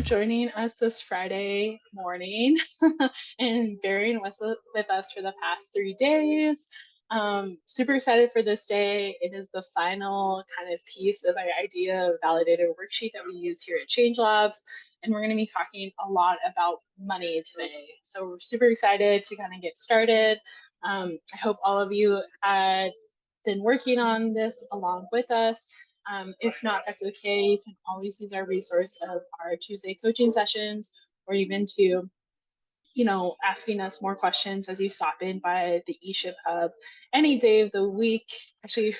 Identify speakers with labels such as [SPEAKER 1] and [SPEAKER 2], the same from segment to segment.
[SPEAKER 1] joining us this Friday morning and bearing with us for the past 3 days. Super excited for this day. It is the final kind of piece of our Idea Validator Worksheet that we use here at Change Labs. And we're going to be talking a lot about money today. So we're super excited to kind of get started. I hope all of you had been working on this along with us. If not, that's okay. You can always use our resource of our Tuesday coaching sessions, or even to, asking us more questions as you stop in by the eShip Hub any day of the week, actually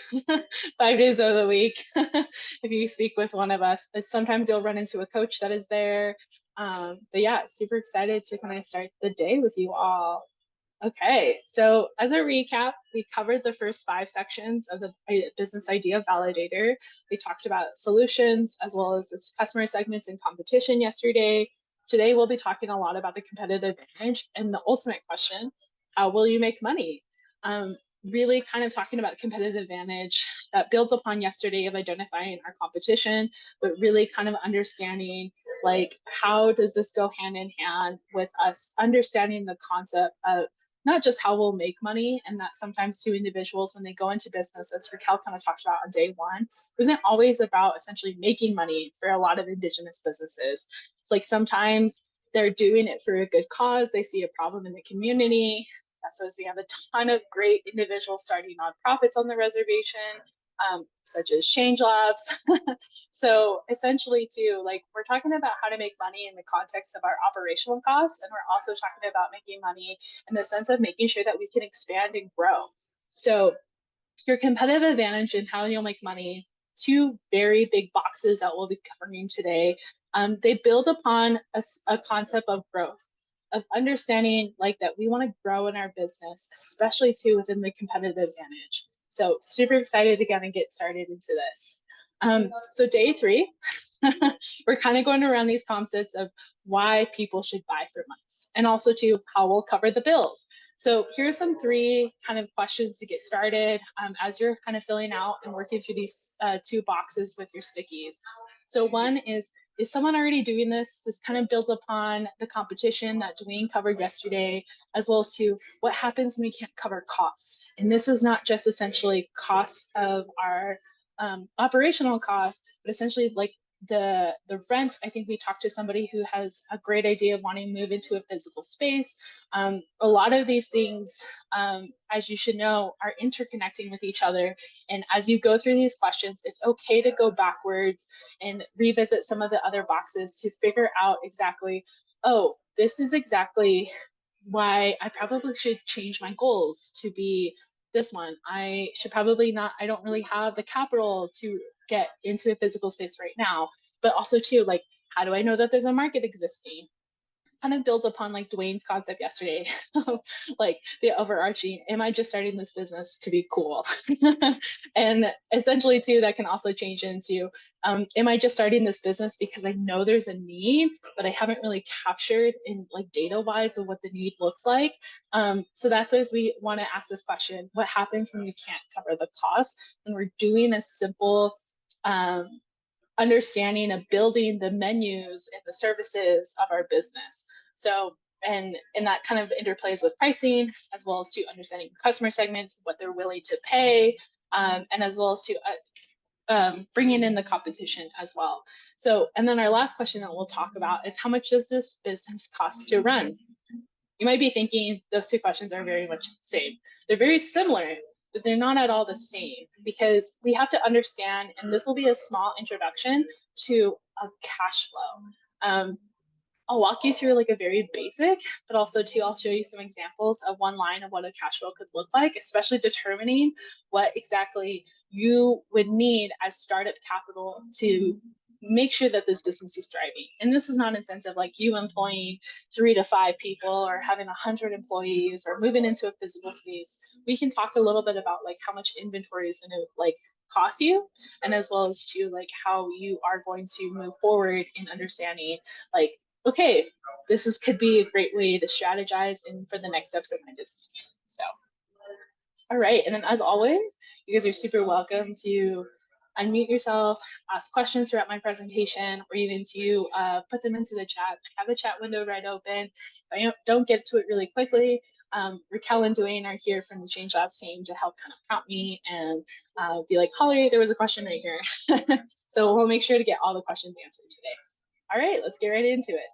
[SPEAKER 1] 5 days of the week. If you speak with one of us, sometimes you'll run into a coach that is there. But yeah, super excited to kind of start the day with you all. Okay, so as a recap, we covered the first 5 sections of the business idea validator. We talked about solutions as well as this customer segments and competition yesterday. Today, we'll be talking a lot about the competitive advantage and the ultimate question, how will you make money? Really kind of talking about competitive advantage that builds upon yesterday of identifying our competition, but really kind of understanding like how does this go hand in hand with us understanding the concept of not just how we'll make money, and that sometimes two individuals, when they go into business, as Raquel kind of talked about on day one, isn't always about essentially making money for a lot of Indigenous businesses. It's like sometimes they're doing it for a good cause. They see a problem in the community. That's why we have a ton of great individuals starting nonprofits on the reservation, such as Change Labs. So essentially too, like we're talking about how to make money in the context of our operational costs, and we're also talking about making money in the sense of making sure that we can expand and grow. So your competitive advantage and how you'll make money, 2 very big boxes that we'll be covering today. They build upon a concept of growth, of understanding like that we want to grow in our business, especially too within the competitive advantage. So super excited to kind of get started into this. So day 3, we're kind of going around these concepts of why people should buy from us, and also to how we'll cover the bills. So here's some 3 kind of questions to get started as you're kind of filling out and working through these 2 boxes with your stickies. So one is someone already doing this? This kind of builds upon the competition that Dwayne covered yesterday, as well as to what happens when we can't cover costs. And this is not just essentially costs of our operational costs, but essentially like the rent. I think we talked to somebody who has a great idea of wanting to move into a physical space. A lot of these things, as you should know, are interconnecting with each other. And as you go through these questions, it's okay to go backwards and revisit some of the other boxes to figure out exactly, oh, this is exactly why I probably should change my goals to be this one. I should probably not, I don't really have the capital to get into a physical space right now. But also too, like, how do I know that there's a market existing? Kind of builds upon like Dwayne's concept yesterday, like the overarching, am I just starting this business to be cool? And essentially too, that can also change into, am I just starting this business because I know there's a need, but I haven't really captured in like data wise of what the need looks like. So that's as we want to ask this question, what happens when we can't cover the cost? And we're doing a simple understanding of building the menus and the services of our business. So, and that kind of interplays with pricing, as well as to understanding customer segments, what they're willing to pay, and as well as to bringing in the competition as well. So, and then our last question that we'll talk about is how much does this business cost to run? You might be thinking those 2 questions are very much the same. They're very similar, but they're not at all the same, because we have to understand, and this will be a small introduction to a cash flow. I'll walk you through like a very basic, but also too, I'll show you some examples of one line of what a cash flow could look like, especially determining what exactly you would need as startup capital to make sure that this business is thriving. And this is not in sense of like you employing 3 to 5 people or having 100 employees or moving into a physical space. We can talk a little bit about like how much inventory is going to like cost you, and as well as to like how you are going to move forward in understanding like, okay, could be a great way to strategize and for the next steps of my business. So, all right. And then as always, you guys are super welcome to unmute yourself, ask questions throughout my presentation, or even to put them into the chat. I have the chat window right open. If I don't get to it really quickly, Raquel and Dwayne are here from the Change Labs team to help kind of prompt me and be like, Holly, there was a question right here. So we'll make sure to get all the questions answered today. All right, let's get right into it.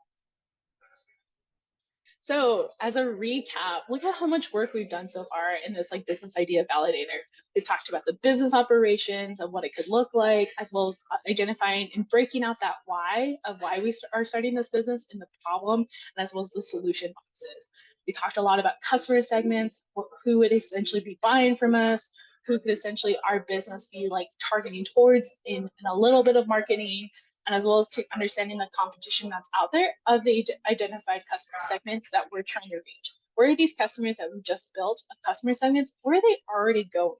[SPEAKER 1] So as a recap, look at how much work we've done so far in this like business idea validator. We've talked about the business operations of what it could look like, as well as identifying and breaking out that why of why we are starting this business and the problem, and as well as the solution boxes. We talked a lot about customer segments, who would essentially be buying from us, who could essentially our business be like targeting towards in a little bit of marketing, and as well as to understanding the competition that's out there of the identified customer segments that we're trying to reach. Where are these customers that we just built of customer segments, where are they already going?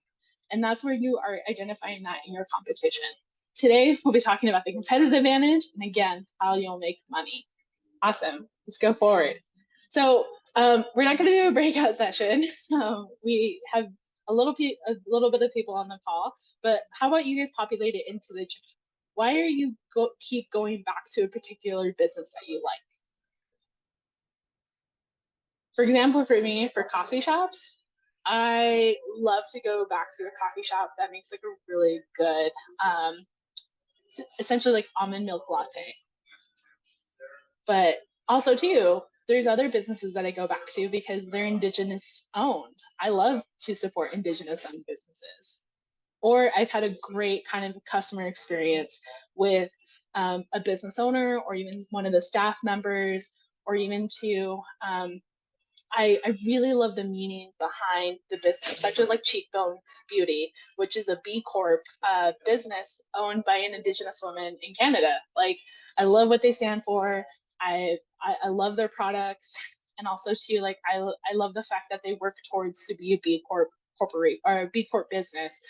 [SPEAKER 1] And that's where you are identifying that in your competition. Today, we'll be talking about the competitive advantage and again, how you'll make money. Awesome, let's go forward. So we're not gonna do a breakout session. We have a little bit of people on the call, but how about you guys populate it into the chat? Why are you keep going back to a particular business that you like? For example, for me, for coffee shops, I love to go back to a coffee shop that makes like a really good, essentially like almond milk latte. But also too, there's other businesses that I go back to because they're Indigenous owned. I love to support Indigenous owned businesses. Or I've had a great kind of customer experience with a business owner or even one of the staff members, or even to, I really love the meaning behind the business, such as like Cheekbone Beauty, which is a B Corp business owned by an Indigenous woman in Canada. Like, I love what they stand for. I love their products, and also too, like I love the fact that they work towards to be a B Corp corporate or a B Corp business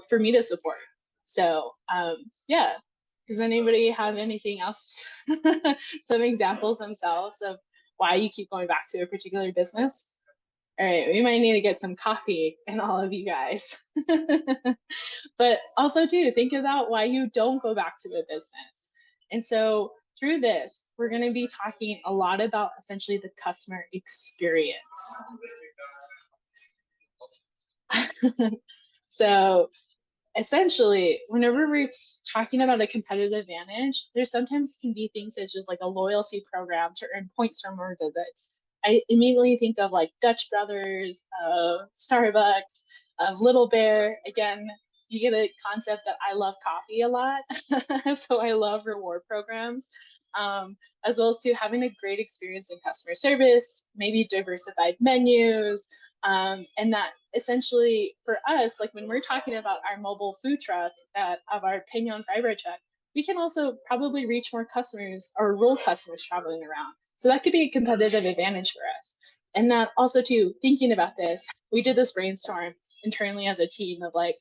[SPEAKER 1] for me to support. So yeah, does anybody have anything else? Some examples themselves of why you keep going back to a particular business? All right, we might need to get some coffee in all of you guys. But also too, think about why you don't go back to a business. And so through this, we're going to be talking a lot about essentially the customer experience. So essentially, whenever we're talking about a competitive advantage, there sometimes can be things such as like a loyalty program to earn points for more visits. I immediately think of like Dutch Brothers, Starbucks, of Little Bear. Again, you get a concept that I love coffee a lot, so I love reward programs, as well as to having a great experience in customer service, maybe diversified menus, and that essentially for us, like when we're talking about our mobile food truck that of our Pignon Fiber truck, we can also probably reach more customers or rural customers traveling around. So that could be a competitive advantage for us. And that also too, thinking about this, we did this brainstorm internally as a team of like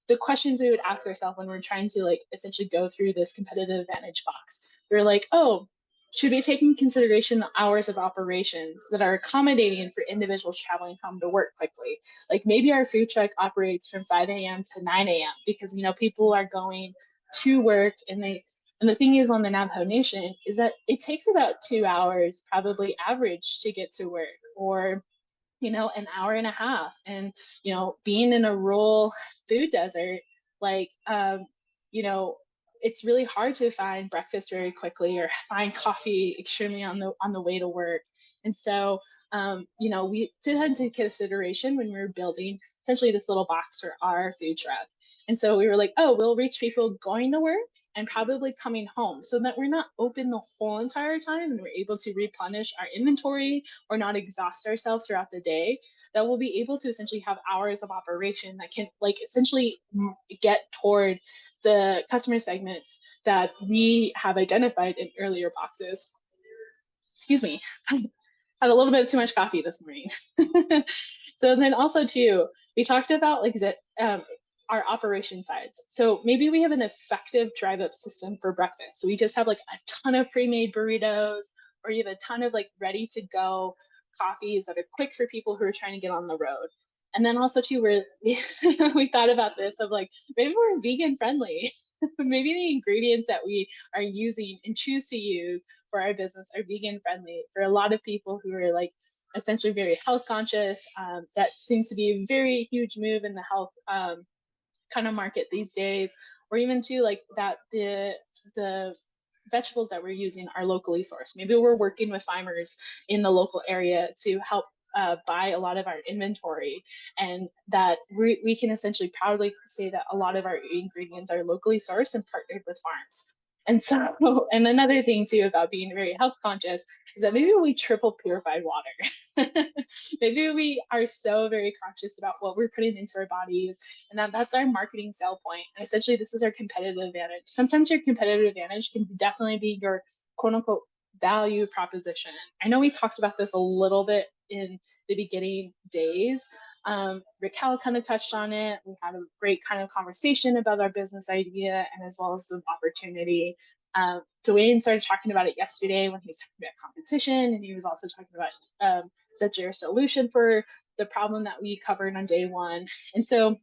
[SPEAKER 1] the questions we would ask ourselves when we're trying to like essentially go through this competitive advantage box. We're like, oh, should we take into consideration the hours of operations that are accommodating for individuals traveling home to work quickly? Like maybe our food truck operates from 5 a.m. to 9 a.m. because people are going to work, and the thing is on the Navajo Nation is that it takes about 2 hours probably average to get to work, or an hour and a half. And being in a rural food desert, like it's really hard to find breakfast very quickly or find coffee extremely on the way to work. And so we did that into consideration when we were building essentially this little box for our food truck. And so we were like, oh, we'll reach people going to work and probably coming home, so that we're not open the whole entire time and we're able to replenish our inventory or not exhaust ourselves throughout the day. That we'll be able to essentially have hours of operation that can like essentially get toward the customer segments that we have identified in earlier boxes. Excuse me, had a little bit too much coffee this morning. So then also too, we talked about like our operation sides. So maybe we have an effective drive up system for breakfast. So we just have like a ton of pre-made burritos, or you have a ton of like ready to go coffees that are quick for people who are trying to get on the road. And then also too, we thought about this of like, maybe we're vegan friendly. Maybe the ingredients that we are using and choose to use for our business are vegan friendly for a lot of people who are like essentially very health conscious. That seems to be a very huge move in the health kind of market these days, or even too like that the vegetables that we're using are locally sourced. Maybe we're working with farmers in the local area to help buy a lot of our inventory, and that we can essentially proudly say that a lot of our ingredients are locally sourced and partnered with farms. And so, and another thing too about being very health conscious is that maybe we triple purified water. Maybe we are so very conscious about what we're putting into our bodies, and that's our marketing sell point. And essentially, this is our competitive advantage. Sometimes your competitive advantage can definitely be your quote unquote value proposition. I know we talked about this a little bit in the beginning days. Raquel kind of touched on it. We had a great kind of conversation about our business idea and as well as the opportunity. Dwayne started talking about it yesterday when he was talking about competition, and he was also talking about such a solution for the problem that we covered on day one. And so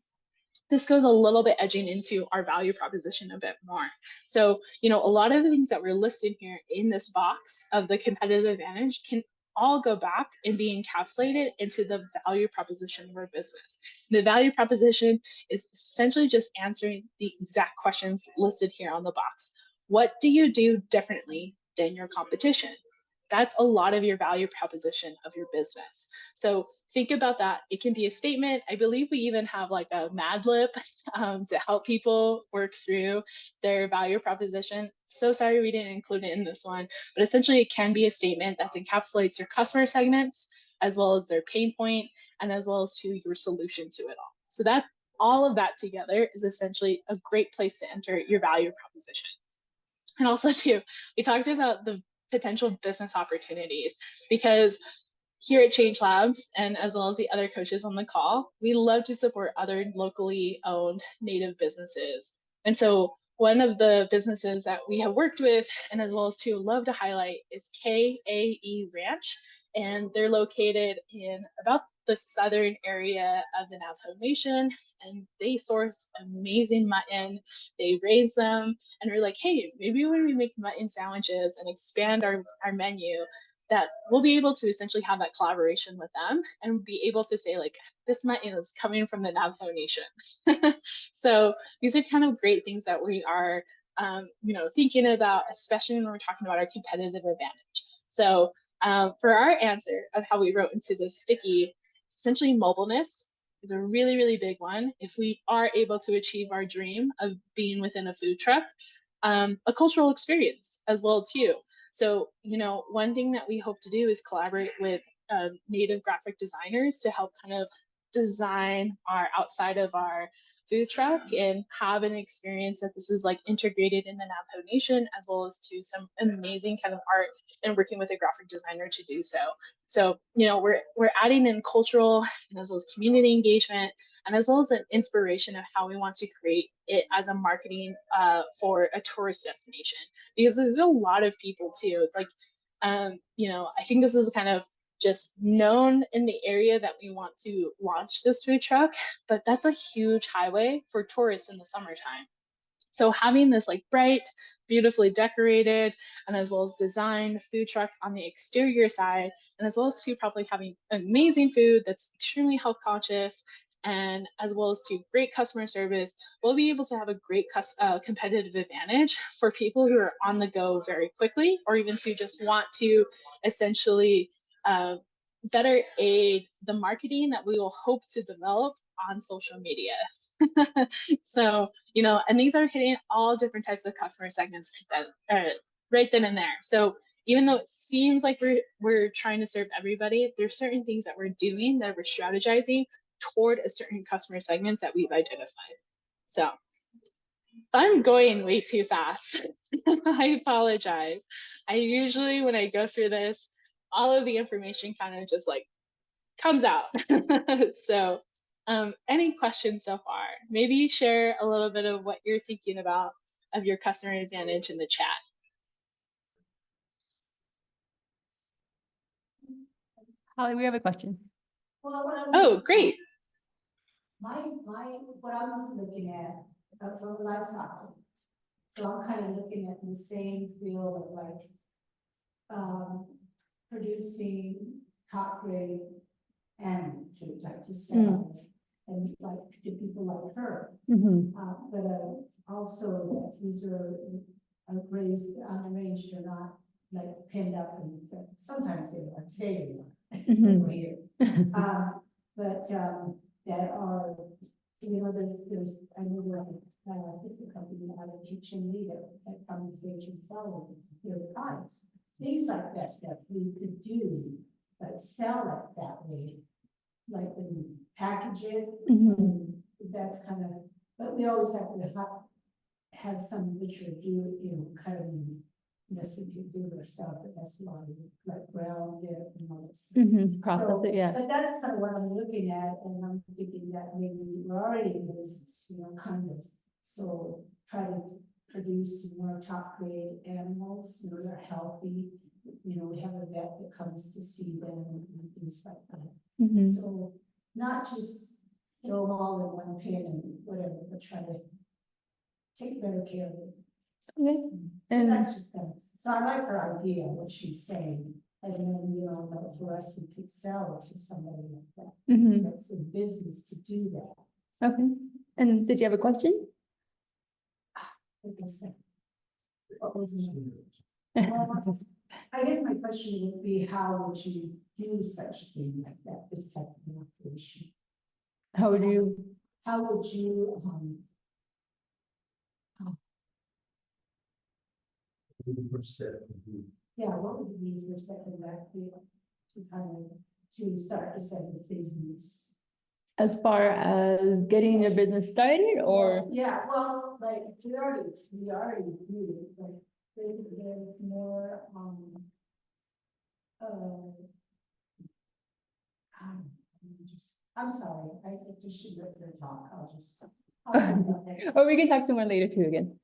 [SPEAKER 1] this goes a little bit edging into our value proposition a bit more. So, a lot of the things that we're listing here in this box of the competitive advantage can all go back and be encapsulated into the value proposition of our business. The value proposition is essentially just answering the exact questions listed here on the box. What do you do differently than your competition? That's a lot of your value proposition of your business. So think about that. It can be a statement. I believe we even have like a Mad Lib to help people work through their value proposition. So sorry we didn't include it in this one, but essentially it can be a statement that encapsulates your customer segments as well as their pain point and as well as to your solution to it all. So that all of that together is essentially a great place to enter your value proposition. And also too, we talked about the potential business opportunities because here at Change Labs, and as well as the other coaches on the call, we love to support other locally owned native businesses. And so one of the businesses that we have worked with and as well as to love to highlight is KAE Ranch. And they're located in about the southern area of the Navajo Nation, and they source amazing mutton. They raise them, and we're like, hey, maybe when we make mutton sandwiches and expand our menu, that we'll be able to essentially have that collaboration with them and be able to say like, this mutton is coming from the Navajo Nation. So these are kind of great things that we are, thinking about, especially when we're talking about our competitive advantage. So for our answer of how we wrote into this sticky, essentially mobileness is a really, really big one. If we are able to achieve our dream of being within a food truck, a cultural experience as well too. So, one thing that we hope to do is collaborate with native graphic designers to help kind of design our outside of our food truck and have an experience that this is like integrated in the Navajo Nation, as well as to some amazing kind of art and working with a graphic designer to do so. So, we're adding in cultural and as well as community engagement and as well as an inspiration of how we want to create it as a marketing for a tourist destination, because there's a lot of people too. Like, I think this is kind of just known in the area that we want to launch this food truck, but that's a huge highway for tourists in the summertime. So having this like bright, beautifully decorated, and as well as designed food truck on the exterior side, and as well as to probably having amazing food that's extremely health conscious, and as well as to great customer service, we'll be able to have a great competitive advantage for people who are on the go very quickly, or even to just want to essentially uh, better aid the marketing that we will hope to develop on social media. So, and these are hitting all different types of customer segments right then and there. So even though it seems like we're trying to serve everybody, there's certain things that we're doing, that we're strategizing toward a certain customer segments that we've identified. So I'm going way too fast. I apologize. I usually, when I go through this, all of the information kind of just like comes out. So any questions so far? Maybe share a little bit of what you're thinking about of your customer advantage in the chat.
[SPEAKER 2] Holly, we have a question.
[SPEAKER 1] Oh, great.
[SPEAKER 2] what I'm looking at from livestock. So I'm kind of looking at the same field of like producing top grade animals to sell and like to people like her. But also that these are raised unarranged or not like pinned up and sometimes they are today over here. But that are, you know, there's I know the company out of kitchen leader that comes to sell their products, things like that that we could do, but sell it that way, like when you package it. That's kind of, but we always have to have some butcher do, you know, kind of, yes, we could do it ourselves, but that's a lot of like ground it and all that stuff.
[SPEAKER 3] Process it, yeah.
[SPEAKER 2] But that's kind of what I'm looking at, and I'm thinking that maybe we're already in business, you know, kind of. So try to produce more top grade animals, you know, they're healthy. You know, we have a vet that comes to see them and things like that. So not just throw them all in one pan and whatever, but try to take better care of it.
[SPEAKER 3] Okay.
[SPEAKER 2] So that's just kind of, so I like her idea, what she's saying. And then, you know, for us, we could sell it to somebody like that. That's in business to do that.
[SPEAKER 3] Okay. And did you have a question?
[SPEAKER 2] What was it? Well, I guess my question would be, how would you do such a thing like that, this type of operation?
[SPEAKER 3] How would you?
[SPEAKER 2] Yeah, what would be the first step in that to kind of to start this as a business?
[SPEAKER 3] As far as getting your business started, or?
[SPEAKER 2] Yeah, well, like we already do it, like there's more I'm sorry, I just should let her talk.
[SPEAKER 3] Or we can talk to more later too again.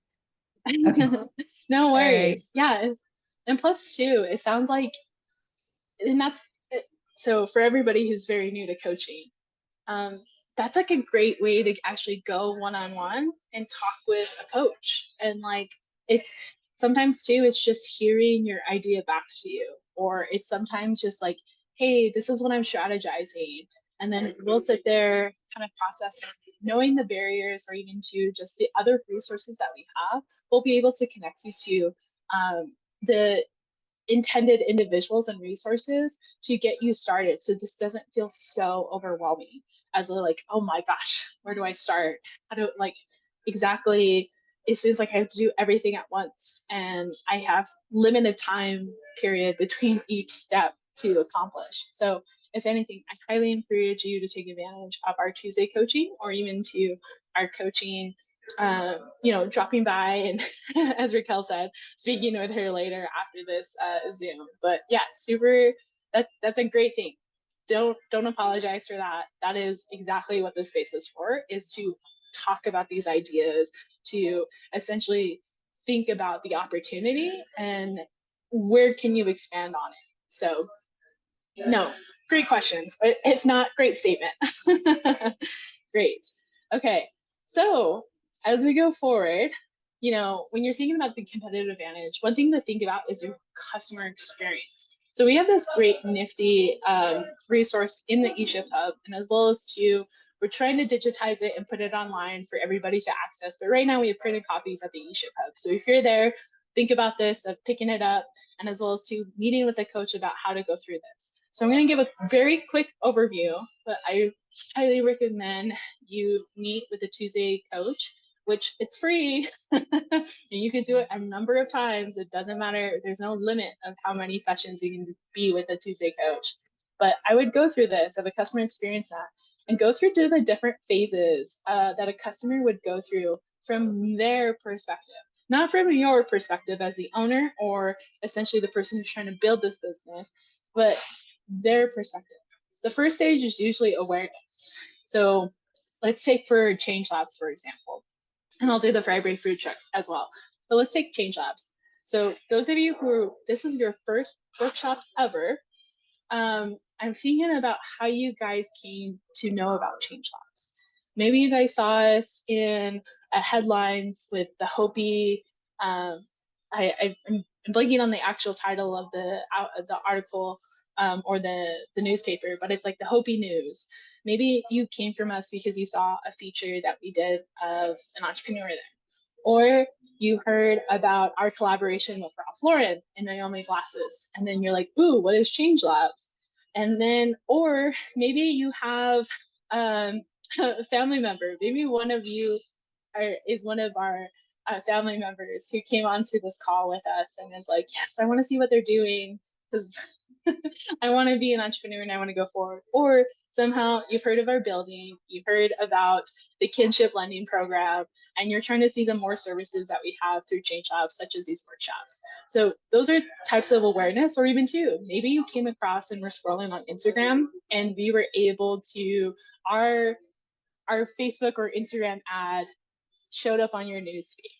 [SPEAKER 3] Okay.
[SPEAKER 1] No worries. Yeah. And plus too, it sounds like, and that's so for everybody who's very new to coaching, that's like a great way to actually go one-on-one and talk with a coach. And like, it's sometimes too, it's just hearing your idea back to you, or it's sometimes just like, hey, this is what I'm strategizing. And then we'll sit there, kind of process and knowing the barriers, or even to just the other resources that we have, we'll be able to connect you to the intended individuals and resources to get you started, so this doesn't feel so overwhelming as a like, oh my gosh, where do I start, how do, like, exactly, it seems like I have to do everything at once and I have limited time period between each step to accomplish. So if anything, I highly encourage you to take advantage of our Tuesday coaching, or even to our coaching, you know, dropping by and as Raquel said, speaking with her later after this Zoom. But yeah, super, that's a great thing. Don't apologize for that. That is exactly what this space is for, is to talk about these ideas, to essentially think about the opportunity and where can you expand on it. So no, great questions. If not, great statement. Great. Okay. So as we go forward, you know, when you're thinking about the competitive advantage, one thing to think about is your customer experience. So we have this great nifty resource in the eShip Hub, and as well as we're trying to digitize it and put it online for everybody to access. But right now we have printed copies at the eShip Hub. So if you're there, think about this, of picking it up, and as well as meeting with a coach about how to go through this. So I'm going to give a very quick overview, but I highly recommend you meet with a Tuesday coach, which it's free. And you can do it a number of times. It doesn't matter. There's no limit of how many sessions you can be with a Tuesday coach. But I would go through this of a customer experience map and go through to the different phases that a customer would go through from their perspective, not from your perspective as the owner or essentially the person who's trying to build this business, but their perspective. The first stage is usually awareness. So let's take for Change Labs, for example, and I'll do the Friday food truck as well. But let's take Change Labs. So those of you who, this is your first workshop ever, I'm thinking about how you guys came to know about Change Labs. Maybe you guys saw us in headlines with the Hopi. I'm blanking on the actual title of the article or the newspaper, but it's like the Hopi News. Maybe you came from us because you saw a feature that we did of an entrepreneur there. Or you heard about our collaboration with Ralph Lauren and Naomi Glasses. And then you're like, ooh, what is Change Labs? And then, or maybe you have a family member. Maybe one of you is one of our family members who came onto this call with us and is like, yes, I want to see what they're doing because I want to be an entrepreneur and I want to go forward. Or somehow you've heard of our building, you've heard about the kinship lending program, and you're trying to see the more services that we have through Change Labs, such as these workshops. So those are types of awareness. Or even too, maybe you came across and were scrolling on Instagram and we were able to, our Facebook or Instagram ad showed up on your newsfeed.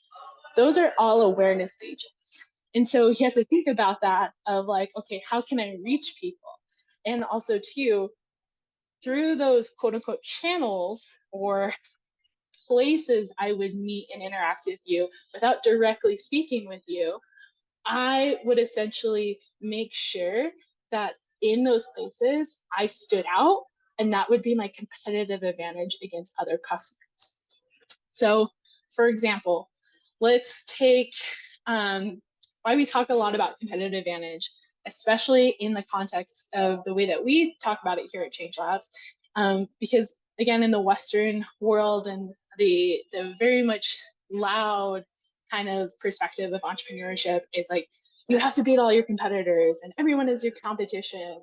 [SPEAKER 1] Those are all awareness stages. And so you have to think about that of like, okay, how can I reach people? And also too, through those quote unquote channels or places I would meet and interact with you without directly speaking with you, I would essentially make sure that in those places I stood out, and that would be my competitive advantage against other customers. So for example, let's take why we talk a lot about competitive advantage, especially in the context of the way that we talk about it here at Change Labs, because again, in the Western world and the very much loud kind of perspective of entrepreneurship is like, you have to beat all your competitors and everyone is your competition.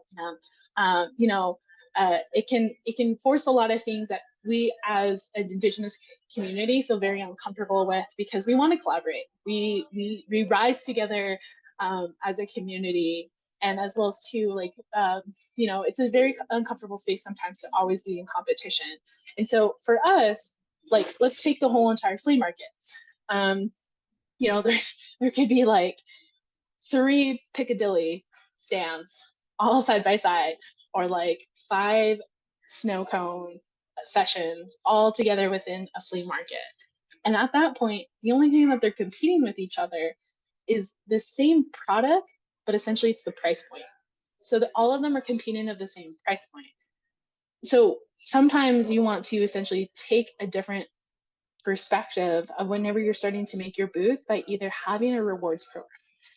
[SPEAKER 1] It can force a lot of things that we as an Indigenous community feel very uncomfortable with because we want to collaborate. We rise together as a community, and as well as too, like, it's a very uncomfortable space sometimes to always be in competition. And so for us, like, let's take the whole entire flea markets. There could be like 3 Piccadilly stands all side by side, or like 5 snow cone sessions all together within a flea market. And at that point, the only thing that they're competing with each other is the same product, but essentially it's the price point. So that all of them are competing at the same price point. So sometimes you want to essentially take a different perspective of whenever you're starting to make your booth by either having a rewards program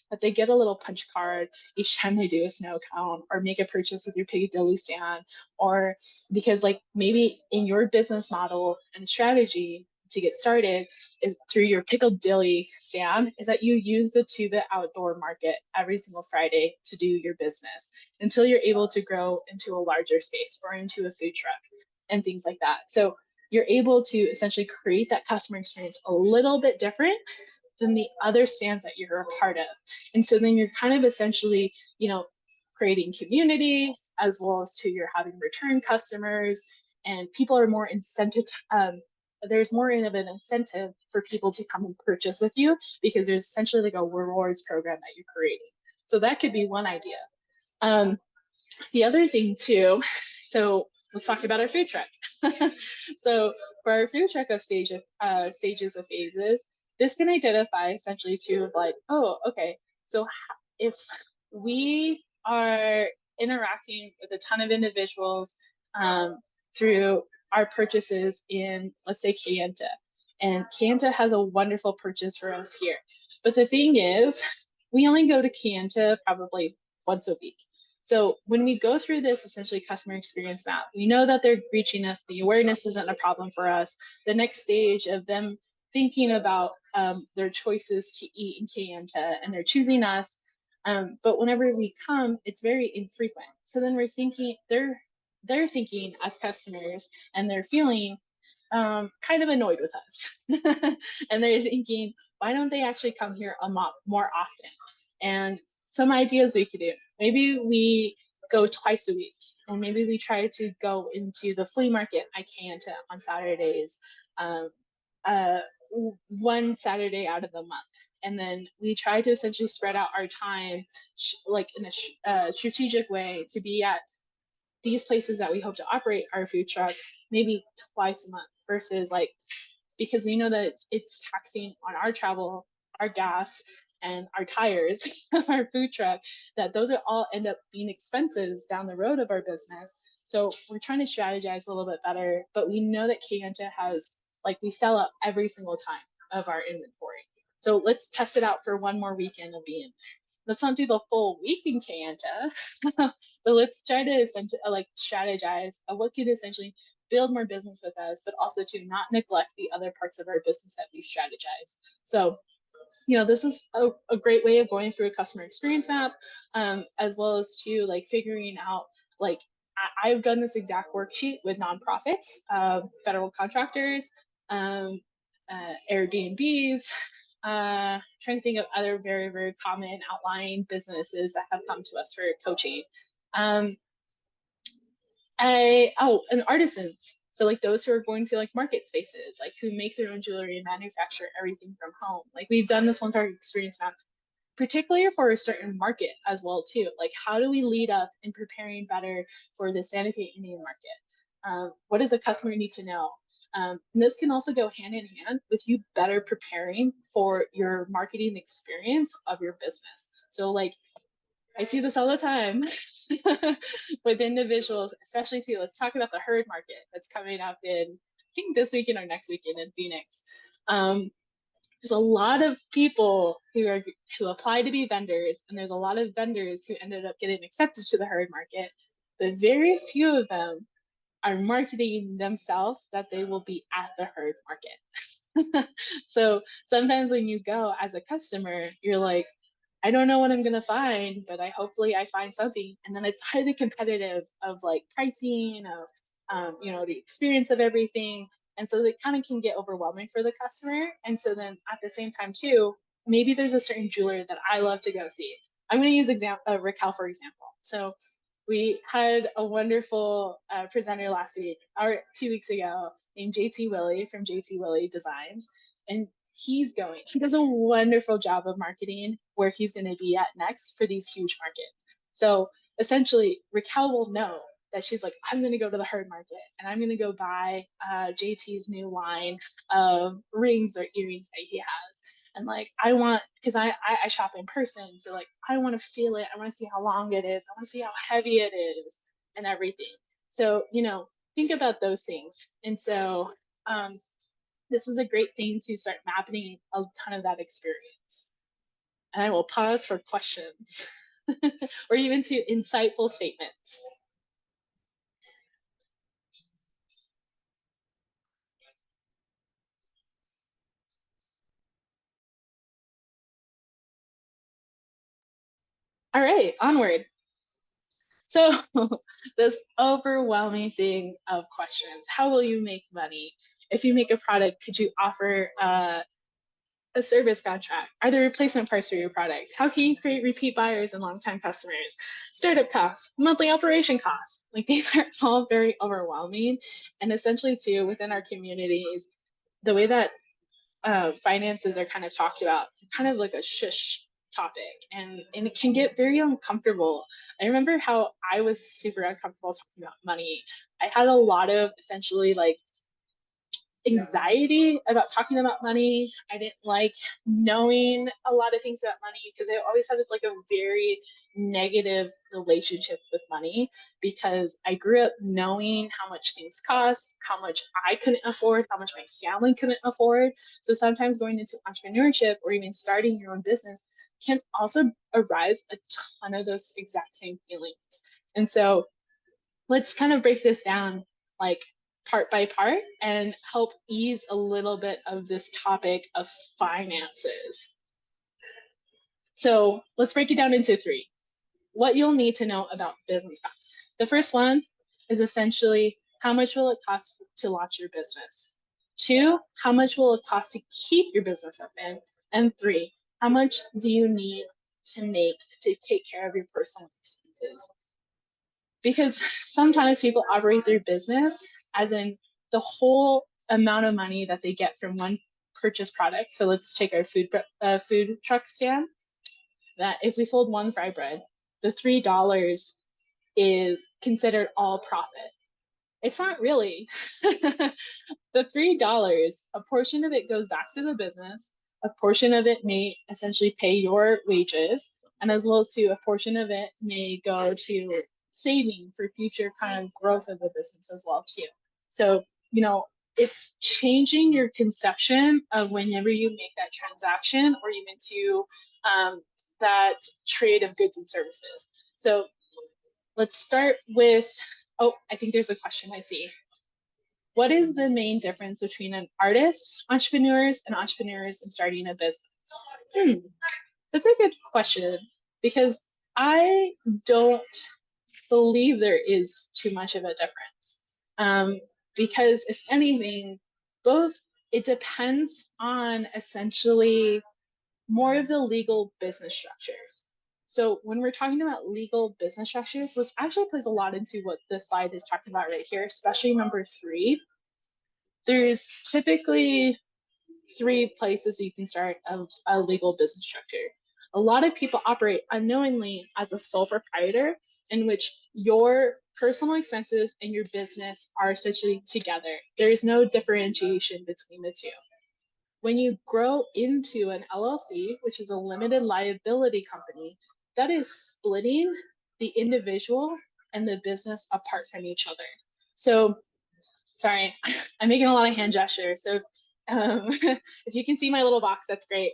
[SPEAKER 1] that they get a little punch card each time they do a snow cone or make a purchase with your Piccadilly stand, or because like maybe in your business model and strategy to get started is through your Piccadilly stand is that you use the Tuba outdoor market every single Friday to do your business until you're able to grow into a larger space or into a food truck and things like that. So you're able to essentially create that customer experience a little bit different than the other stands that you're a part of. And so then you're kind of essentially, creating community as well as to you're having return customers, and people are more incentive. There's more of an incentive for people to come and purchase with you because there's essentially like a rewards program that you're creating. So that could be one idea. The other thing too, so let's talk about our food truck. So for our food truck of stages of phases, this can identify essentially to like, oh, okay, so if we are interacting with a ton of individuals through our purchases in, let's say, Kayenta, and Kayenta has a wonderful purchase for us here. But the thing is, we only go to Kayenta probably once a week. So when we go through this essentially customer experience map, we know that they're reaching us, the awareness isn't a problem for us. The next stage of them thinking about their choices to eat in Kayenta, and they're choosing us. But whenever we come, it's very infrequent. So then we're thinking, they're thinking as customers, and they're feeling kind of annoyed with us. And they're thinking, why don't they actually come here more often? And some ideas we could do. Maybe we go twice a week, and maybe we try to go into the flea market at Kayenta on Saturdays, one Saturday out of the month. And then we try to essentially spread out our time like in a strategic way to be at these places that we hope to operate our food truck maybe twice a month versus like, because we know that it's taxing on our travel, our gas, and our tires of our food truck, that those are all end up being expenses down the road of our business. So we're trying to strategize a little bit better, but we know that Kayenta has, like, we sell out every single time of our inventory. So let's test it out for one more weekend of being there. Let's not do the full week in Kayenta, but let's try to like strategize of what could essentially build more business with us, but also to not neglect the other parts of our business that we've strategized. So, this is a great way of going through a customer experience map, as well as to like figuring out, like, I've done this exact worksheet with nonprofits, federal contractors, Airbnbs, trying to think of other very, very common outlying businesses that have come to us for coaching. And artisans. So like those who are going to like market spaces, like who make their own jewelry and manufacture everything from home. Like we've done this one target experience map, particularly for a certain market as well too. Like how do we lead up in preparing better for the Santa Fe Indian market? What does a customer need to know? And this can also go hand in hand with you better preparing for your marketing experience of your business. So like I see this all the time with individuals, especially too. Let's talk about the herd market that's coming up in, I think, this weekend or next weekend in Phoenix. There's a lot of people who apply to be vendors, and there's a lot of vendors who ended up getting accepted to the herd market, but very few of them are marketing themselves that they will be at the herd market. So sometimes when you go as a customer, you're like, I don't know what I'm gonna find, but hopefully I find something. And then it's highly competitive of like pricing, of the experience of everything. And so it kind of can get overwhelming for the customer. And so then at the same time too, maybe there's a certain jeweler that I love to go see. I'm gonna use Raquel for example. So we had a wonderful presenter last week or 2 weeks ago named JT Willie from JT Willie Designs. And he does a wonderful job of marketing where he's going to be at next for these huge markets. So essentially, Raquel will know that she's like, I'm going to go to the herd market and I'm going to go buy JT's new line of rings or earrings that he has. And like, because I shop in person. So like, I want to feel it. I want to see how long it is. I want to see how heavy it is and everything. So, think about those things. And so, this is a great thing to start mapping a ton of that experience. And I will pause for questions or even to insightful statements. All right, onward. So this overwhelming thing of questions. How will you make money? If you make a product, could you offer a service contract? Are there replacement parts for your products? How can you create repeat buyers and longtime customers? Startup costs, monthly operation costs. Like these are all very overwhelming. And essentially too, within our communities, the way that finances are kind of talked about, kind of like a shush topic, and it can get very uncomfortable. I remember how I was super uncomfortable talking about money. I had a lot of essentially like anxiety about talking about money. I didn't like knowing a lot of things about money because I always had like a very negative relationship with money because I grew up knowing how much things cost, how much I couldn't afford, how much my family couldn't afford. So sometimes going into entrepreneurship or even starting your own business can also arise a ton of those exact same feelings. And so let's kind of break this down like part by part and help ease a little bit of this topic of finances. So let's break it down into 3. What you'll need to know about business costs. The first one is essentially how much will it cost to launch your business? 2, how much will it cost to keep your business open? And 3, how much do you need to take care of your personal expenses? Because sometimes people operate their business as in the whole amount of money that they get from one purchase product. So let's take our food truck stand. That if we sold one fry bread, the $3 is considered all profit. It's not really. The $3, a portion of it goes back to the business, a portion of it may essentially pay your wages, and as well as to a portion of it may go to saving for future kind of growth of the business as well too. So, you know, it's changing your conception of whenever you make that transaction or even to that trade of goods and services. So let's start with, oh, I think there's a question I see. What is the main difference between an artist, entrepreneurs, and entrepreneurs in starting a business? That's a good question because I don't believe there is too much of a difference. Because if anything, both, it depends on essentially more of the legal business structures. So when we're talking about legal business structures, which actually plays a lot into what this slide is talking about right here, especially number 3, there's typically 3 places you can start a legal business structure. A lot of people operate unknowingly as a sole proprietor, in which your personal expenses and your business are essentially together. There is no differentiation between the two. When you grow into an LLC, which is a limited liability company, that is splitting the individual and the business apart from each other. So, sorry, I'm making a lot of hand gestures. So if you can see my little box, that's great.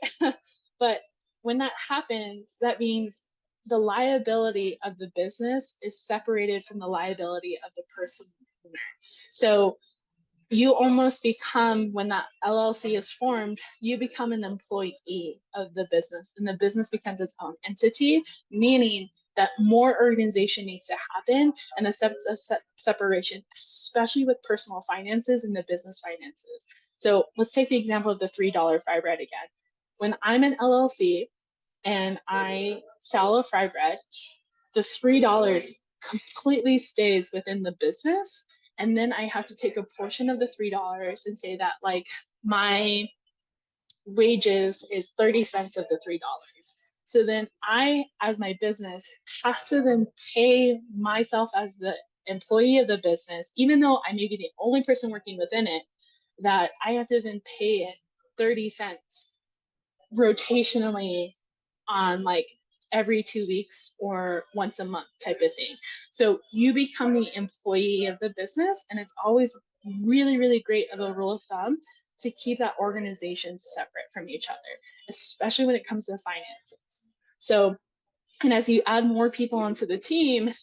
[SPEAKER 1] But when that happens, that means the liability of the business is separated from the liability of the person owner. So you almost become, when that LLC is formed, you become an employee of the business, and the business becomes its own entity, meaning that more organization needs to happen and a sense of separation, especially with personal finances and the business finances. So let's take the example of the $3 fry bread again. When I'm an LLC and I sell a fry bread, the $3 completely stays within the business. And then I have to take a portion of the $3 and say that, like, my wages is 30 cents of the $3. So then I, as my business, has to then pay myself as the employee of the business, even though I may be the only person working within it, that I have to then pay it 30 cents rotationally on like every 2 weeks or once a month type of thing. So you become the employee of the business, and it's always really, really great of a rule of thumb to keep that organization separate from each other, especially when it comes to finances. So, and as you add more people onto the team,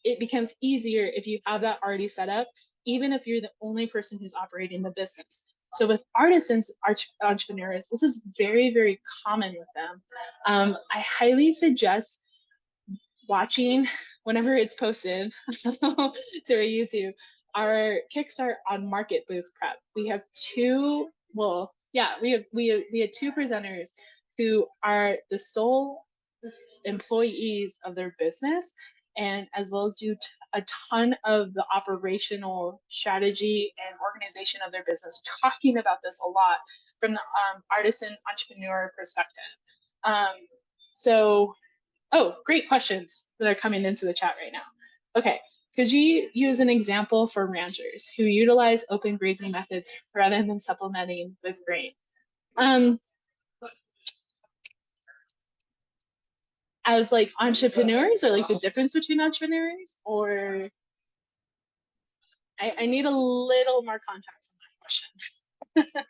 [SPEAKER 1] it becomes easier if you have that already set up, even if you're the only person who's operating the business. So with artisans, entrepreneurs, this is very, very common with them. I highly suggest watching whenever it's posted to our YouTube, our Kickstart on Market Booth Prep. We have 2, well, yeah, we had 2 presenters who are the sole employees of their business, and as well as do a ton of the operational strategy and organization of their business, talking about this a lot from the artisan entrepreneur perspective. So, oh, great questions that are coming into the chat right now. Okay, could you use an example for ranchers who utilize open grazing methods rather than supplementing with grain? As like entrepreneurs, or like the difference between entrepreneurs, or I need a little more context on that question.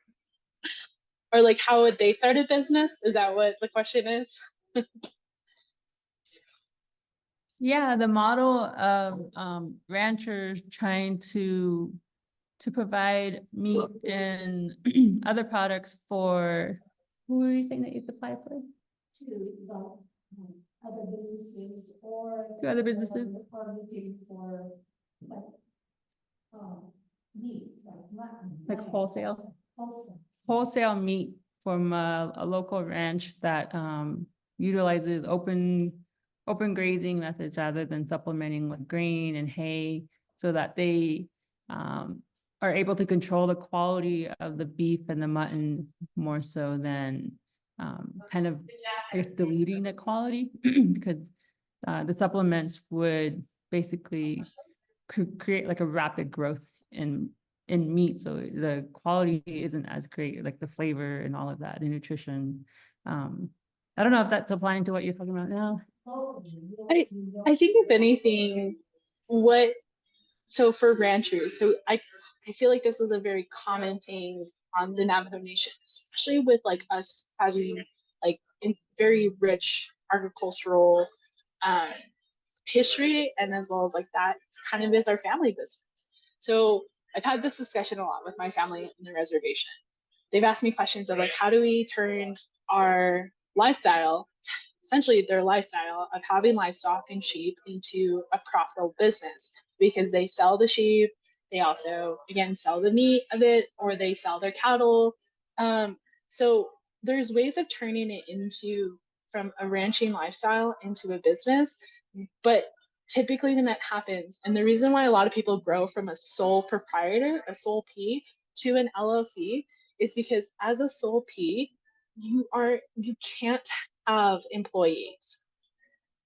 [SPEAKER 1] Or like how would they start a business? Is that what the question is?
[SPEAKER 3] Yeah, the model of ranchers trying to provide meat and other products for, who were you saying that you supply for?
[SPEAKER 2] To other businesses or.
[SPEAKER 3] To other businesses?
[SPEAKER 2] Or looking for like, meat, like mutton.
[SPEAKER 3] Like
[SPEAKER 2] lamb,
[SPEAKER 3] wholesale?
[SPEAKER 2] Wholesale.
[SPEAKER 3] Meat from a local ranch that utilizes open grazing methods rather than supplementing with grain and hay, so that they are able to control the quality of the beef and the mutton more so than kind of, I guess, diluting the quality because the supplements would basically create like a rapid growth in meat, so the quality isn't as great, like the flavor and all of that, the nutrition. I don't know if that's applying to what you're talking about now.
[SPEAKER 1] I think if anything, so for ranchers, I feel like this is a very common thing on the Navajo Nation, especially with like us having like very rich agricultural um, history, and as well as like that kind of is our family business. So I've had this discussion a lot with my family in the reservation. They've asked me questions of like, how do we turn our lifestyle, essentially their lifestyle of having livestock and sheep, into a profitable business, because they sell the sheep, they also again sell the meat of it, or they sell their cattle. So there's ways of turning it into, from a ranching lifestyle into a business, but typically when that happens, and the reason why a lot of people grow from a sole proprietor, a sole P, to an LLC, is because as a sole P, you can't have employees.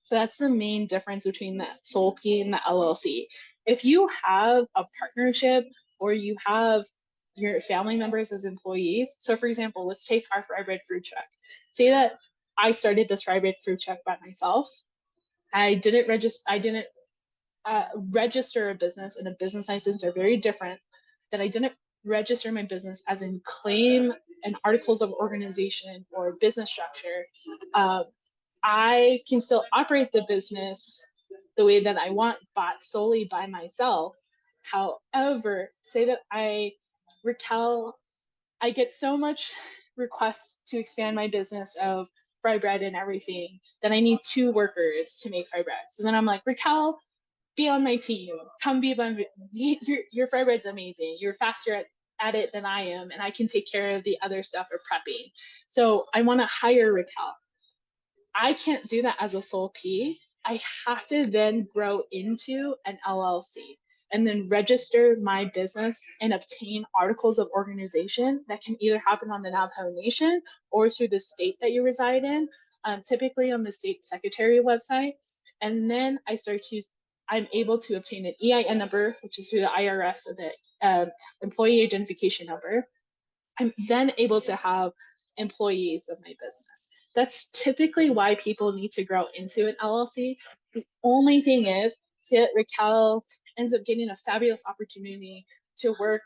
[SPEAKER 1] So that's the main difference between the sole P and the LLC. If you have a partnership, or you have your family members as employees, so for example, let's take our fry bread food truck. Say that I started this fry bread food truck by myself. I didn't register a business, and a business license are very different. That I didn't register my business as in claim and articles of organization or business structure. I can still operate the business the way that I want, but solely by myself. However, say that I get so much requests to expand my business of fry bread and everything that I need 2 workers to make fry bread. So then I'm like, Raquel, be on my team. Come be my, your fry bread's amazing. You're faster at it than I am, and I can take care of the other stuff or prepping. So I want to hire Raquel. I can't do that as a sole P. I have to then grow into an LLC and then register my business and obtain articles of organization that can either happen on the Navajo Nation or through the state that you reside in, typically on the state secretary website. And then I'm able to obtain an EIN number, which is through the IRS, or the employee identification number. I'm then able to have employees of my business. That's typically why people need to grow into an LLC. The only thing is, say that Raquel ends up getting a fabulous opportunity to work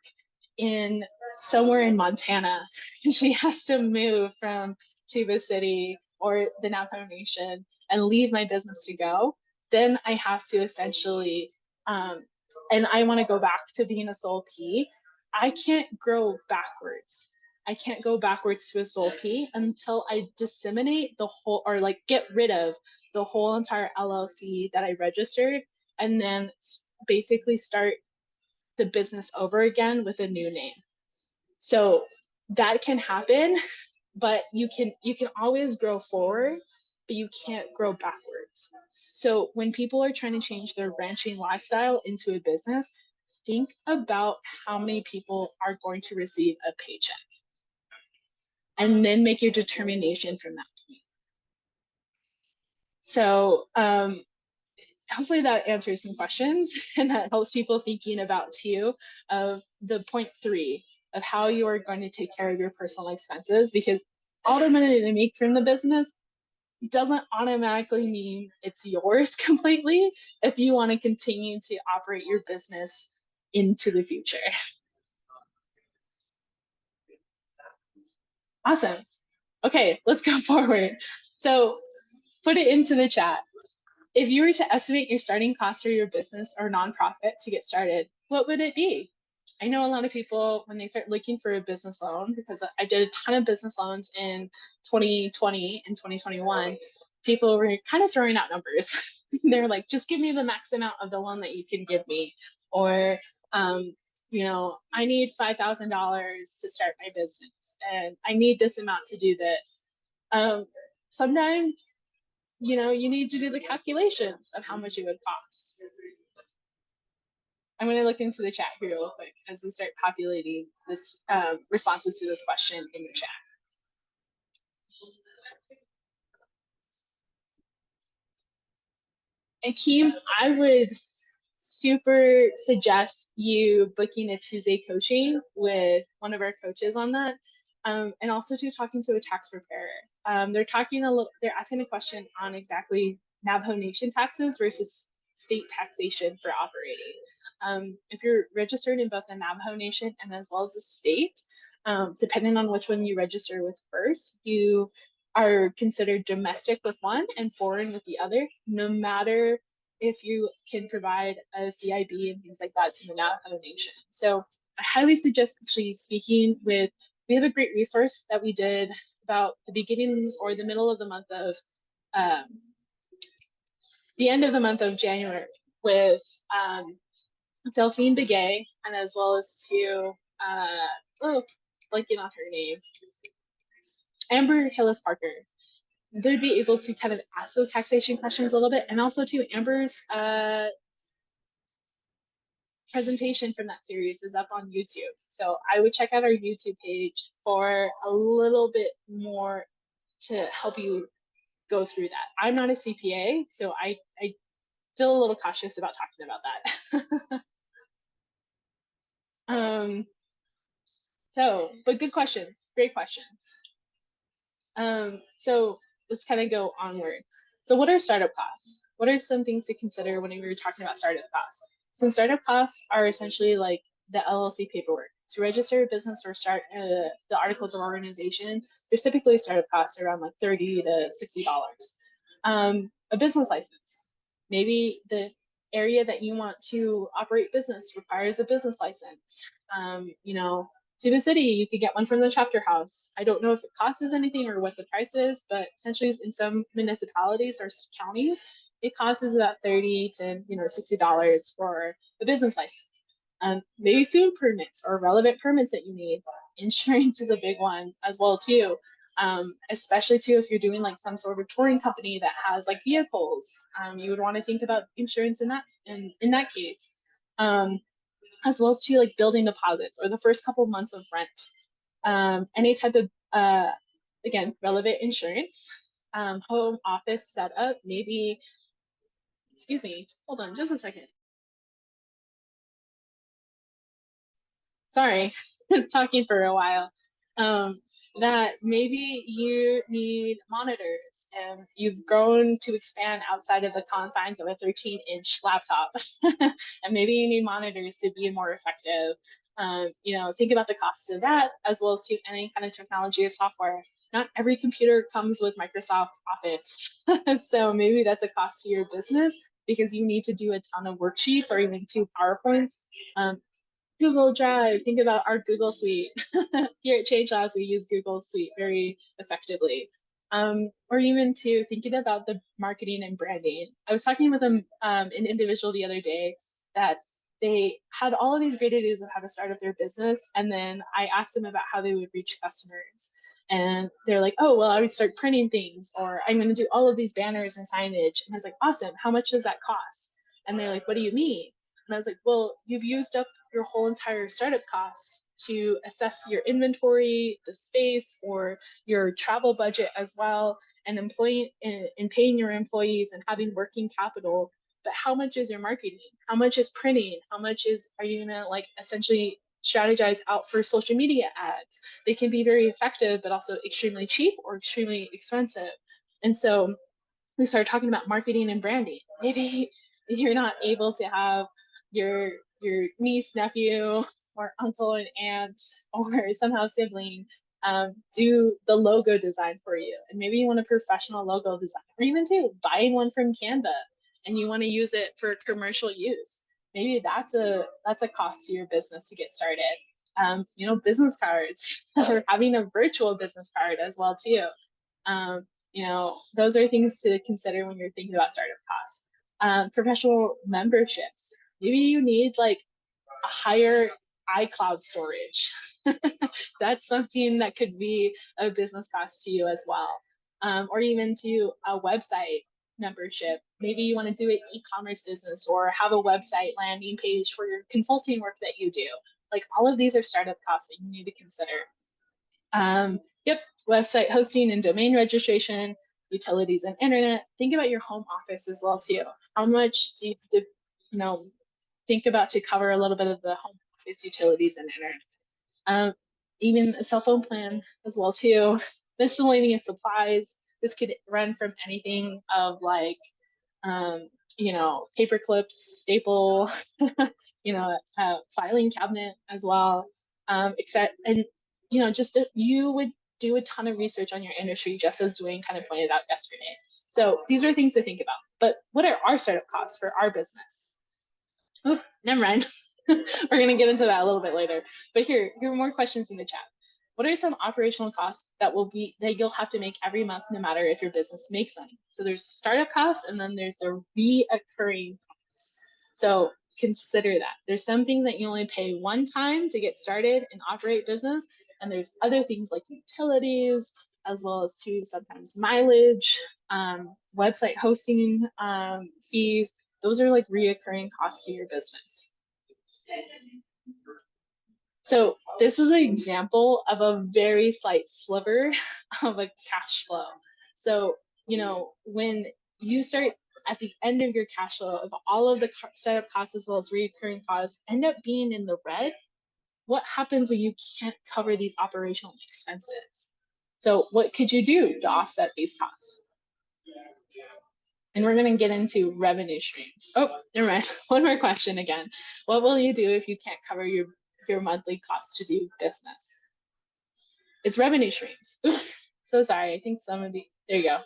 [SPEAKER 1] in somewhere in Montana. She has to move from Tuba City or the Navajo Nation and leave my business to go. Then I have to essentially, and I want to go back to being a sole P. I can't grow backwards. I can't go backwards to a sole P until I disseminate the whole, or like get rid of the whole entire LLC that I registered, and then basically start the business over again with a new name. So that can happen, but you can always grow forward, but you can't grow backwards. So when people are trying to change their ranching lifestyle into a business, think about how many people are going to receive a paycheck, and then make your determination from that point. So hopefully that answers some questions, and that helps people thinking about too of the point 3 of how you are going to take care of your personal expenses, because all the money they make from the business doesn't automatically mean it's yours completely if you want to continue to operate your business into the future. Awesome. Okay, let's go forward. So put it into the chat. If you were to estimate your starting cost for your business or nonprofit to get started, what would it be? I know a lot of people, when they start looking for a business loan, because I did a ton of business loans in 2020 and 2021, people were kind of throwing out numbers. They're like, just give me the max amount of the loan that you can give me. Or, you know, I need $5,000 to start my business, and I need this amount to do this. Sometimes, you know, you need to do the calculations of how much it would cost. I'm going to look into the chat here real quick as we start populating this responses to this question in the chat. Akeem, I would super suggest you booking a Tuesday coaching with one of our coaches on that. And also to talking to a tax preparer. They're asking a question on exactly Navajo Nation taxes versus state taxation for operating. If you're registered in both the Navajo Nation and as well as the state, depending on which one you register with first, you are considered domestic with one and foreign with the other, no matter if you can provide a CIB and things like that to the Navajo Nation. So I highly suggest actually speaking with, we have a great resource that we did about the beginning or the middle of the month of, the end of the month of January with Delphine Begay, and as well as to, blanking on her name, Amber Hillis Parker. They'd be able to kind of ask those taxation questions a little bit, and also to Amber's presentation from that series is up on YouTube. So I would check out our YouTube page for a little bit more to help you go through that. I'm not a CPA, so I feel a little cautious about talking about that. But good questions, great questions. So let's kind of go onward. So what are startup costs? What are some things to consider when we were talking about startup costs? So startup costs are essentially like the LLC paperwork. To register a business or start the articles of organization, there's typically startup costs around like $30 to $60. A business license. Maybe the area that you want to operate business requires a business license. To the city, you could get one from the chapter house. I don't know if it costs anything or what the price is, but essentially in some municipalities or counties, it costs about $30 to $60 for a business license. Maybe food permits or relevant permits that you need. Insurance is a big one as well too. Especially too if you're doing like some sort of touring company that has like vehicles. You would want to think about insurance in that case. As well as to like building deposits or the first couple months of rent. Any type of, again, relevant insurance, home office setup, maybe, excuse me, hold on just a second. Sorry, talking for a while. That maybe you need monitors and you've grown to expand outside of the confines of a 13-inch laptop. And maybe you need monitors to be more effective. Think about the cost of that as well as to any kind of technology or software. Not every computer comes with Microsoft Office. So maybe that's a cost to your business because you need to do a ton of worksheets or even 2 PowerPoints. Google Drive, think about our Google Suite. Here at Change Labs, we use Google Suite very effectively. Or even to thinking about the marketing and branding. I was talking with an individual the other day that they had all of these great ideas of how to start up their business. And then I asked them about how they would reach customers. And they're like, oh, well, I would start printing things, or I'm going to do all of these banners and signage. And I was like, awesome. How much does that cost? And they're like, what do you mean? And I was like, well, you've used up your whole entire startup costs to assess your inventory, the space, or your travel budget as well, and paying your employees and having working capital. But how much is your marketing? How much is printing? How much are you gonna like essentially strategize out for social media ads? They can be very effective, but also extremely cheap or extremely expensive. And so we started talking about marketing and branding. Maybe you're not able to have your niece, nephew, or uncle and aunt, or somehow sibling do the logo design for you. And maybe you want a professional logo design, or even buying one from Canva and you want to use it for commercial use. Maybe that's a cost to your business to get started. Business cards or having a virtual business card as well too. Those are things to consider when you're thinking about startup costs. Professional memberships. Maybe you need like a higher iCloud storage. That's something that could be a business cost to you as well. Or even to a website membership. Maybe you want to do an e-commerce business or have a website landing page for your consulting work that you do. Like all of these are startup costs that you need to consider. Website hosting and domain registration, utilities and internet. Think about your home office as well too. How much do you have to, think about to cover a little bit of the home office utilities and internet. Even a cell phone plan as well too. Miscellaneous supplies. This could run from anything of like, you know, paper clips, staple, you know, filing cabinet as well. Except, and you know, just you would do a ton of research on your industry, just as Dwayne kind of pointed out yesterday. So these are things to think about. But what are our startup costs for our business? Oh, never mind. We're going to get into that a little bit later. But here are more questions in the chat. What are some operational costs that you'll have to make every month, no matter if your business makes money? So there's startup costs, and then there's the reoccurring costs. So consider that. There's some things that you only pay one time to get started and operate business, and there's other things like utilities, as well as too sometimes mileage, website hosting fees. Those are like reoccurring costs to your business. So this is an example of a very slight sliver of a cash flow. So, you know, when you start at the end of your cash flow of all of the setup costs as well as recurring costs end up being in the red, what happens when you can't cover these operational expenses? So what could you do to offset these costs? And we're going to get into revenue streams. Oh, never mind. One more question again. What will you do if you can't cover your monthly costs to do business? It's revenue streams. Oops, so sorry. I think some of the, there you go.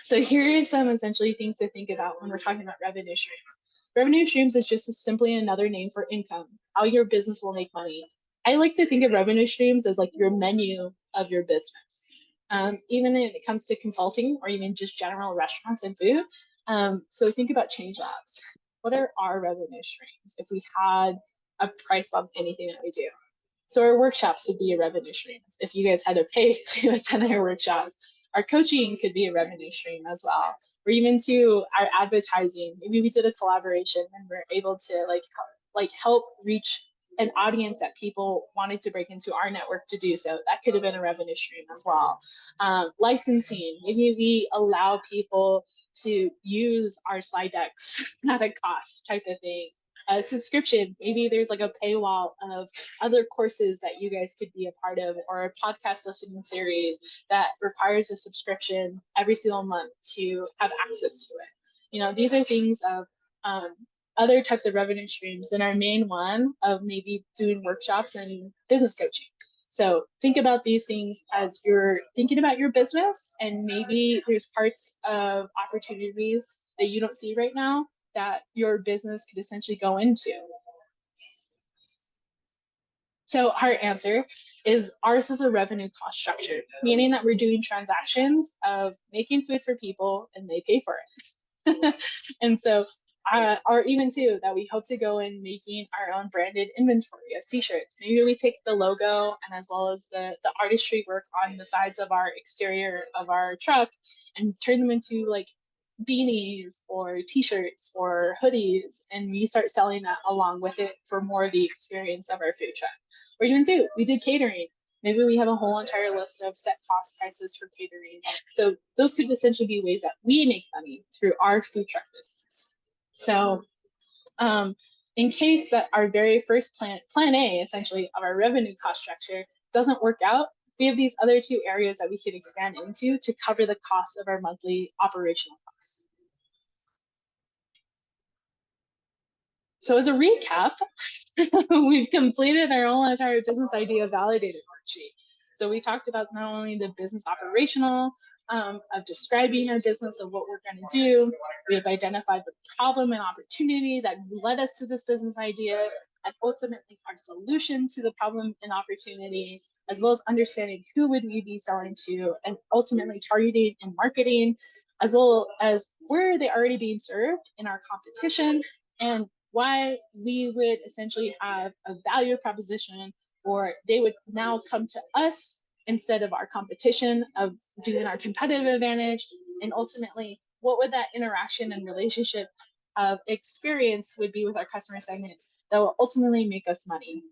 [SPEAKER 1] So here are some essentially things to think about when we're talking about revenue streams. Revenue streams is just simply another name for income, how your business will make money. I like to think of revenue streams as like your menu of your business. Even when it comes to consulting or even just general restaurants and food. So think about Change Labs. What are our revenue streams if we had a price on anything that we do? So our workshops would be a revenue stream. If you guys had to pay to attend our workshops, our coaching could be a revenue stream as well, or even to our advertising. Maybe we did a collaboration and we're able to help reach an audience that people wanted to break into our network to do so. That could have been a revenue stream as well. Licensing, maybe we allow people to use our slide decks at a cost type of thing. A subscription, maybe there's like a paywall of other courses that you guys could be a part of, or a podcast listening series that requires a subscription every single month to have access to it. You know, these are things of other types of revenue streams than our main one of maybe doing workshops and business coaching. So think about these things as you're thinking about your business, and maybe there's parts of opportunities that you don't see right now that your business could essentially go into. So our answer is ours is a revenue cost structure, meaning that we're doing transactions of making food for people and they pay for it. And so, or even too, that we hope to go in making our own branded inventory of t-shirts. Maybe we take the logo and as well as the artistry work on the sides of our exterior of our truck and turn them into like beanies or t-shirts or hoodies, and we start selling that along with it for more of the experience of our food truck. Or even too, we did catering. Maybe we have a whole entire list of set cost prices for catering. So those could essentially be ways that we make money through our food truck business. So in case that our very first plan A, essentially, of our revenue cost structure doesn't work out, we have these other two areas that we could expand into to cover the costs of our monthly operational costs. So as a recap, we've completed our whole entire business idea validator worksheet. So we talked about not only the business operational, of describing our business of what we're going to do. We have identified the problem and opportunity that led us to this business idea, and ultimately our solution to the problem and opportunity, as well as understanding who would we be selling to, and ultimately targeting and marketing, as well as where are they already being served in our competition, and why we would essentially have a value proposition, or they would now come to us instead of our competition of doing our competitive advantage. And ultimately, what would that interaction and relationship of experience would be with our customer segments that will ultimately make us money.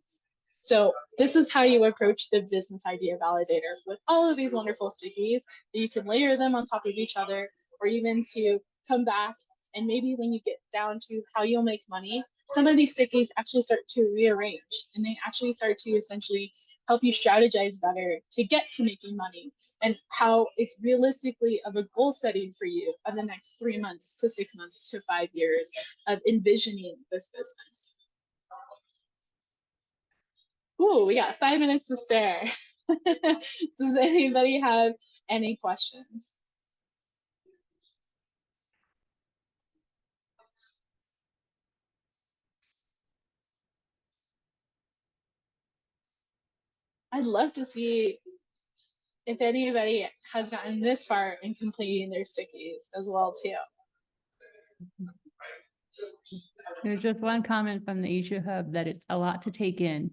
[SPEAKER 1] So this is how you approach the business idea validator, with all of these wonderful stickies that you can layer them on top of each other, or even to come back And maybe when you get down to how you'll make money, some of these stickies actually start to rearrange, and they actually start to essentially help you strategize better to get to making money, and how it's realistically of a goal setting for you of the next 3 months to 6 months to 5 years of envisioning this business. Ooh, we got 5 minutes to spare. Does anybody have any questions? I'd love to see if anybody has gotten this far in completing their stickies as well too.
[SPEAKER 3] There's just one comment from the issue hub that it's a lot to take in.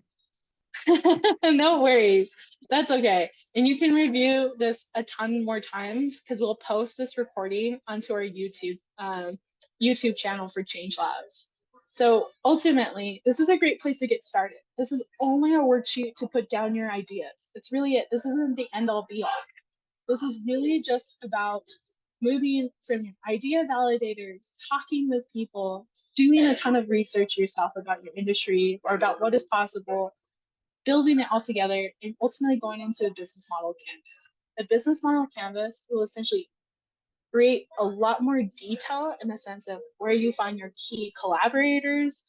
[SPEAKER 1] No worries. That's okay. And you can review this a ton more times because we'll post this recording onto our YouTube channel for Change Labs. So ultimately, this is a great place to get started. This is only a worksheet to put down your ideas. That's really it. This isn't the end all be all. This is really just about moving from your idea validator, talking with people, doing a ton of research yourself about your industry or about what is possible, building it all together, and ultimately going into a business model canvas. A business model canvas will essentially create a lot more detail in the sense of where you find your key collaborators,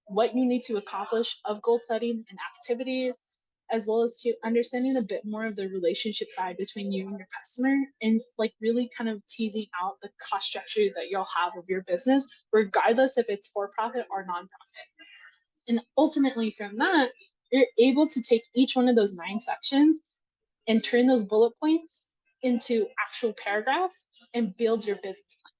[SPEAKER 1] what you need to accomplish of goal setting and activities, as well as to understanding a bit more of the relationship side between you and your customer, and like really kind of teasing out the cost structure that you'll have of your business, regardless if it's for profit or nonprofit. And ultimately from that, you're able to take each one of those 9 sections and turn those bullet points into actual paragraphs and build your business plan,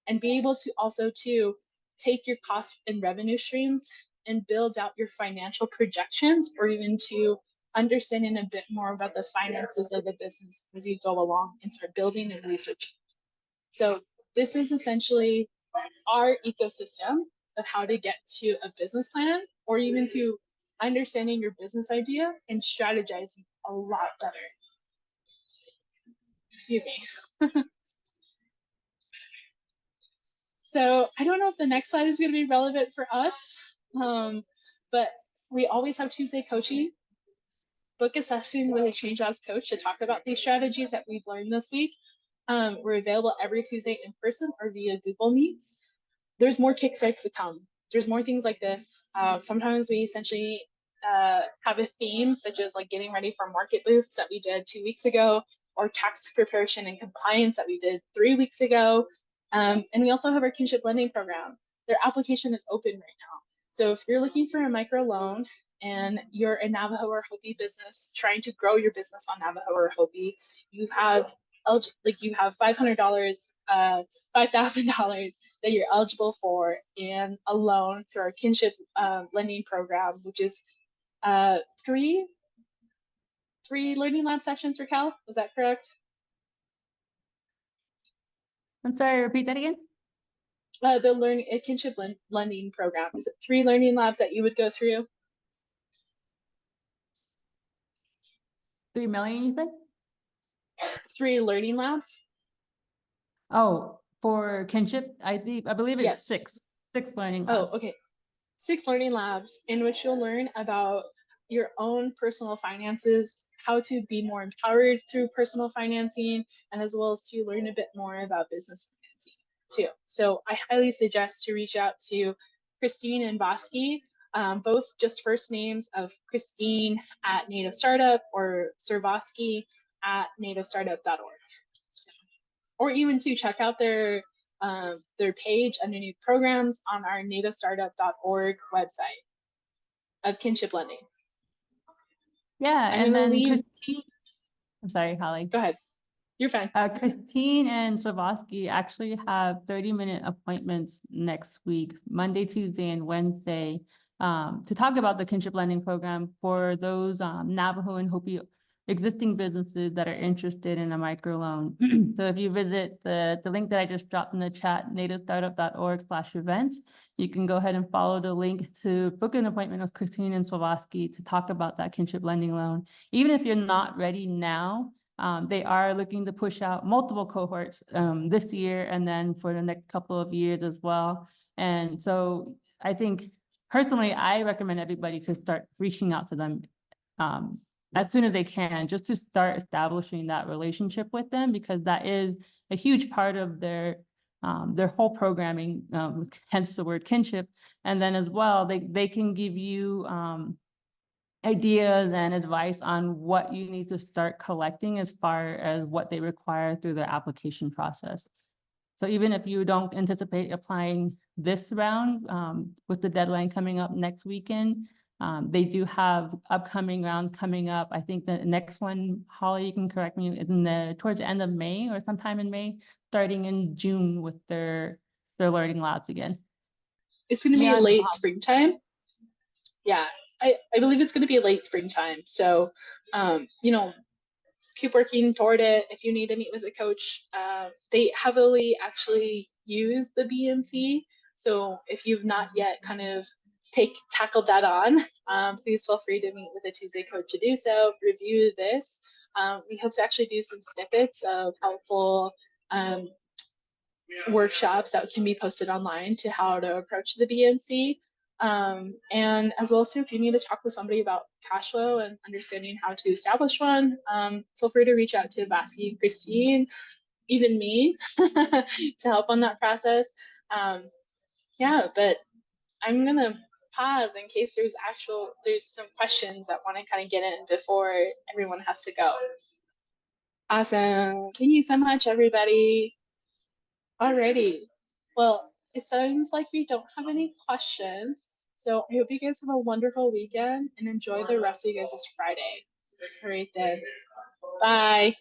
[SPEAKER 1] and be able to also to take your cost and revenue streams and build out your financial projections, or even to understanding a bit more about the finances of the business as you go along and start building and researching. So this is essentially our ecosystem of how to get to a business plan, or even to understanding your business idea and strategizing a lot better. Excuse me. So I don't know if the next slide is going to be relevant for us, but we always have Tuesday coaching. Book a session with a Change Labs coach to talk about these strategies that we've learned this week. We're available every Tuesday in person or via Google Meets. There's more Kickstarts to come. There's more things like this. Sometimes we essentially have a theme, such as like getting ready for market booths that we did 2 weeks ago, or tax preparation and compliance that we did 3 weeks ago. And we also have our kinship lending program. Their application is open right now. So if you're looking for a micro loan and you're a Navajo or Hopi business trying to grow your business on Navajo or Hopi, you have $500, $5,000 that you're eligible for in a loan through our kinship lending program, which is 3 learning lab sessions, Raquel. Is that correct?
[SPEAKER 3] I'm sorry, repeat that again.
[SPEAKER 1] The kinship lending program, is it 3 learning labs that you would go through?
[SPEAKER 3] 3 million, you said?
[SPEAKER 1] 3 learning labs.
[SPEAKER 3] Oh, for kinship, I believe it's
[SPEAKER 1] Yes.
[SPEAKER 3] 6 learning
[SPEAKER 1] Oh,
[SPEAKER 3] labs.
[SPEAKER 1] okay. 6 learning labs in which you'll learn about your own personal finances, how to be more empowered through personal financing, and as well as to learn a bit more about business financing too. So I highly suggest to reach out to Christine and Bosky, both just first names of Christine at Native Startup or Servosky at nativestartup.org. So, or even to check out their page underneath programs on our nativestartup.org website of kinship lending.
[SPEAKER 3] Yeah, and then Christine, I'm sorry, Holly.
[SPEAKER 1] Go ahead. You're fine.
[SPEAKER 3] Christine and Savosky actually have 30-minute appointments next week, Monday, Tuesday, and Wednesday, to talk about the kinship lending program for those Navajo and Hopi existing businesses that are interested in a microloan. So if you visit the link that I just dropped in the chat, nativestartup.org/events, you can go ahead and follow the link to book an appointment with Christine and Savosky to talk about that kinship lending loan. Even if you're not ready now, They are looking to push out multiple cohorts this year and then for the next couple of years as well. And so I think personally, I recommend everybody to start reaching out to them as soon as they can, just to start establishing that relationship with them, because that is a huge part of their whole programming, hence the word kinship. And then as well, they can give you ideas and advice on what you need to start collecting as far as what they require through their application process. So even if you don't anticipate applying this round, with the deadline coming up next weekend, they do have upcoming rounds coming up. I think the next one, Holly, you can correct me, is towards the end of May or sometime in May, starting in June with their learning labs again.
[SPEAKER 1] It's going to be late springtime. Yeah, I believe it's going to be late springtime. So, keep working toward it. If you need to meet with a coach, they heavily actually use the BMC. So if you've not yet kind of tackled that on, please feel free to meet with a Tuesday coach to do so, review this. We hope to actually do some snippets of helpful workshops that can be posted online to how to approach the BMC. And as well, so if you need to talk with somebody about cash flow and understanding how to establish one, feel free to reach out to Vasky, Christine, even me to help on that process. Yeah, but I'm gonna pause in case there's some questions that want to kind of get in before everyone has to go. Awesome. Thank you so much, everybody. Alrighty. Well, it sounds like we don't have any questions. So I hope you guys have a wonderful weekend and enjoy the rest of you guys' Friday. All right then. Bye.